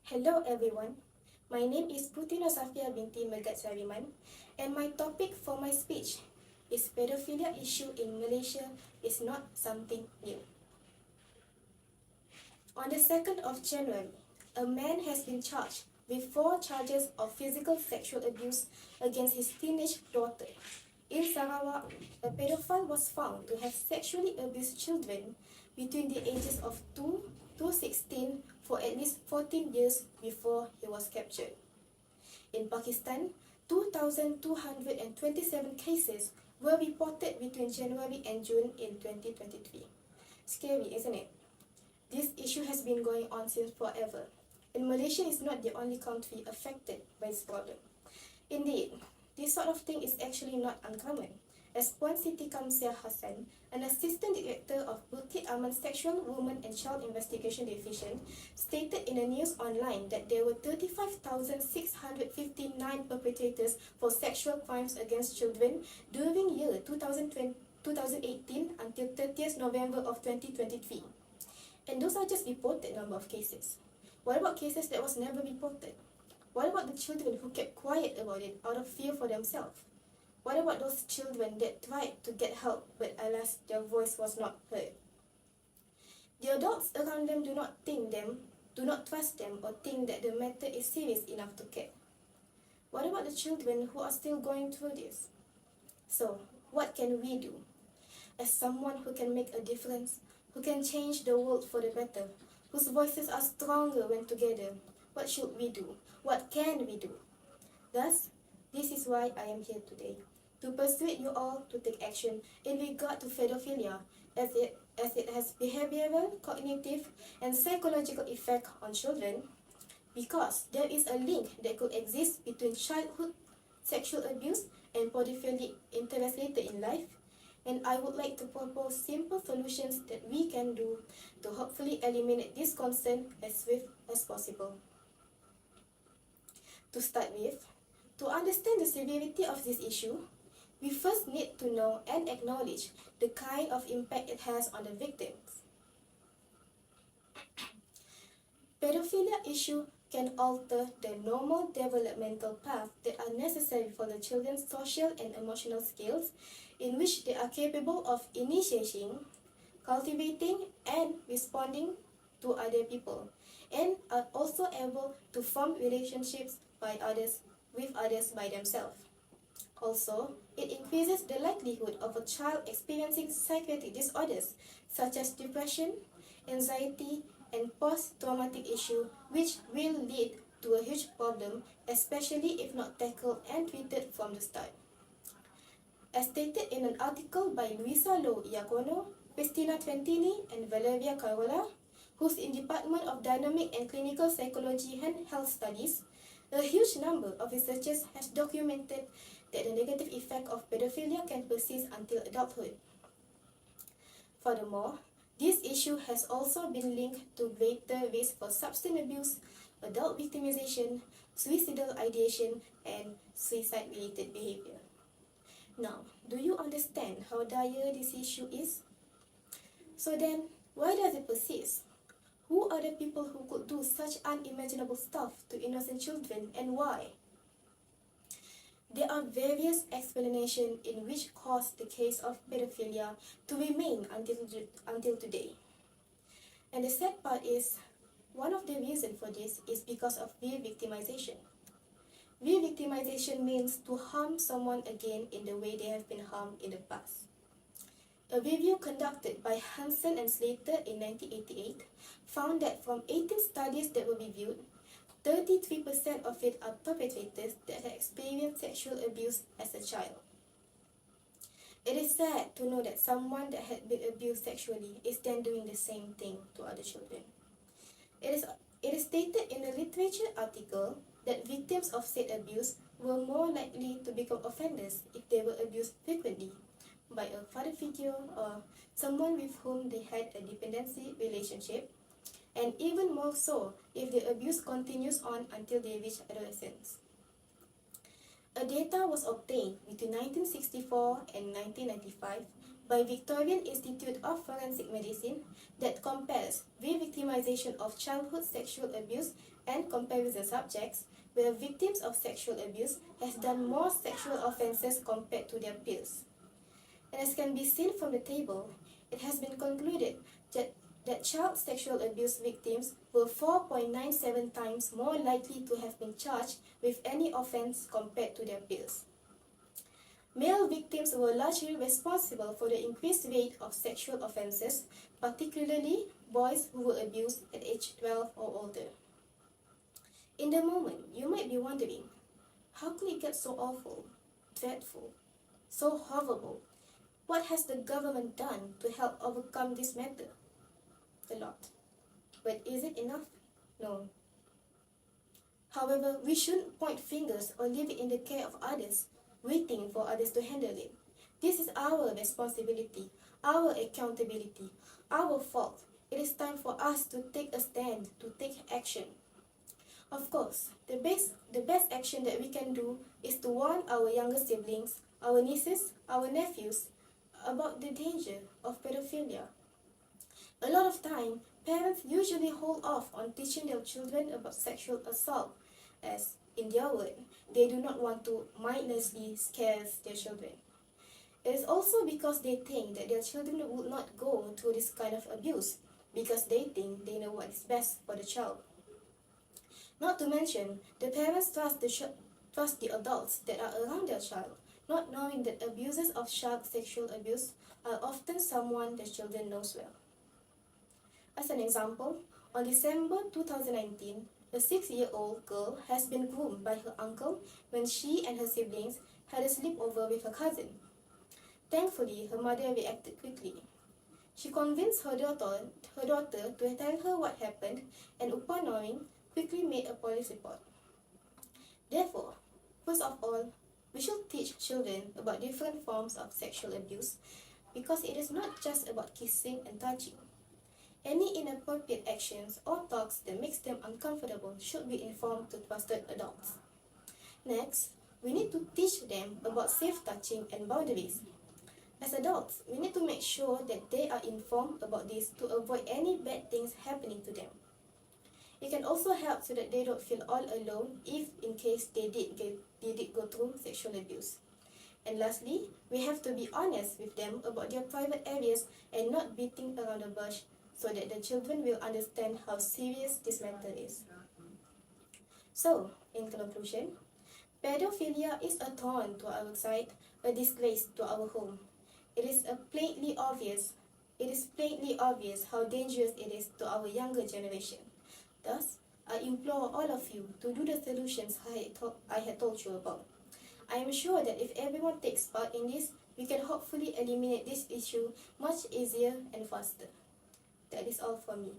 Hello everyone, my name is PUTRI NUR SAFIA BINTI MEGAT ZARIMAN, and my topic for my speech is pedophilia issue in Malaysia is not something new. On the 2nd of January, a man has been charged with 4 charges of physical sexual abuse against his teenage daughter. In Sarawak, a pedophile was found to have sexually abused children between the ages of 2 to 16 for at least 14 years before he was captured. In Pakistan, 2,227 cases were reported between January and June in 2023. Scary, isn't it? This issue has been going on since forever, and Malaysia is not the only country affected by this problem. Indeed, this sort of thing is actually not uncommon, as Puan Siti Kamsiah Hassan, an assistant director of Bukit Aman Sexual, Women and Child Investigation Division, stated in a news online that there were 35,659 perpetrators for sexual crimes against children during year 2018 until 30th November of 2023. And those are just reported number of cases. What about cases that was never reported? What about the children who kept quiet about it out of fear for themselves? What about those children that tried to get help but alas their voice was not heard? The adults around them do not trust them or think that the matter is serious enough to care. What about the children who are still going through this? So, what can we do? As someone who can make a difference, who can change the world for the better, whose voices are stronger when together, what should we do? What can we do? Thus, this is why I am here today, to persuade you all to take action in regard to pedophilia, as it has behavioral, cognitive, and psychological effect on children, because there is a link that could exist between childhood sexual abuse and pedophilic interest later in life, and I would like to propose simple solutions that we can do to hopefully eliminate this concern as swift as possible. To start with, to understand the severity of this issue, we first need to know and acknowledge the kind of impact it has on the victims. Pedophilia issue can alter the normal developmental path that are necessary for the children's social and emotional skills, in which they are capable of initiating, cultivating, and responding to other people, and are also able to form relationships with others by themselves. Also, it increases the likelihood of a child experiencing psychiatric disorders such as depression, anxiety, and post-traumatic issue, which will lead to a huge problem, especially if not tackled and treated from the start. As stated in an article by Luisa Lo Iacono, Christina Trentini, and Valeria Carola, who's in Department of Dynamic and Clinical Psychology and Health Studies, a huge number of researchers has documented that the negative effect of pedophilia can persist until adulthood. Furthermore, this issue has also been linked to greater risk for substance abuse, adult victimization, suicidal ideation, and suicide-related behavior. Now, do you understand how dire this issue is? So then, why does it persist? Who are the people who could do such unimaginable stuff to innocent children, and why? There are various explanations in which caused the case of pedophilia to remain until today. And the sad part is, one of the reasons for this is because of re-victimization. Re-victimization means to harm someone again in the way they have been harmed in the past. A review conducted by Hansen and Slater in 1988 found that from 18 studies that were reviewed, 33% of it are perpetrators that had experienced sexual abuse as a child. It is sad to know that someone that had been abused sexually is then doing the same thing to other children. It is stated in a literature article that victims of said abuse were more likely to become offenders if they were abused frequently by a father figure or someone with whom they had a dependency relationship, and even more so if the abuse continues on until they reach adolescence. A data was obtained between 1964 and 1995 by Victorian Institute of Forensic Medicine that compares re-victimization of childhood sexual abuse and comparison subjects where victims of sexual abuse have done more sexual offences compared to their peers. And as can be seen from the table, it has been concluded that child sexual abuse victims were 4.97 times more likely to have been charged with any offence compared to their peers. Male victims were largely responsible for the increased rate of sexual offences, particularly boys who were abused at age 12 or older. In the moment, you might be wondering, how could it get so awful, dreadful, so horrible? What has the government done to help overcome this matter? A lot. But is it enough? No. However, we shouldn't point fingers or leave it in the care of others, waiting for others to handle it. This is our responsibility, our accountability, our fault. It is time for us to take a stand, to take action. Of course, the best action that we can do is to warn our younger siblings, our nieces, our nephews, about the danger of pedophilia. A lot of time, parents usually hold off on teaching their children about sexual assault, as, in their word, they do not want to mindlessly scare their children. It is also because they think that their children would not go through this kind of abuse, because they think they know what is best for the child. Not to mention, the parents trust the adults that are around their child, not knowing that abusers of child sexual abuse are often someone the children knows well. As an example, on December 2019, a 6-year-old girl has been groomed by her uncle when she and her siblings had a sleepover with her cousin. Thankfully, her mother reacted quickly. She convinced her daughter to tell her what happened, and upon knowing, quickly made a police report. Therefore, first of all, we should teach children about different forms of sexual abuse, because it is not just about kissing and touching. Any inappropriate actions or talks that makes them uncomfortable should be informed to trusted adults. Next, we need to teach them about safe touching and boundaries. As adults, we need to make sure that they are informed about this to avoid any bad things happening to them. It can also help so that they don't feel all alone if in case they did go through sexual abuse. And lastly, we have to be honest with them about their private areas and not beating around the bush, so that the children will understand how serious this matter is. So, in conclusion, pedophilia is a thorn to our side, a disgrace to our home. It is plainly obvious how dangerous it is to our younger generation. Thus, I implore all of you to do the solutions I had told you about. I am sure that if everyone takes part in this, we can hopefully eliminate this issue much easier and faster. That is all for me.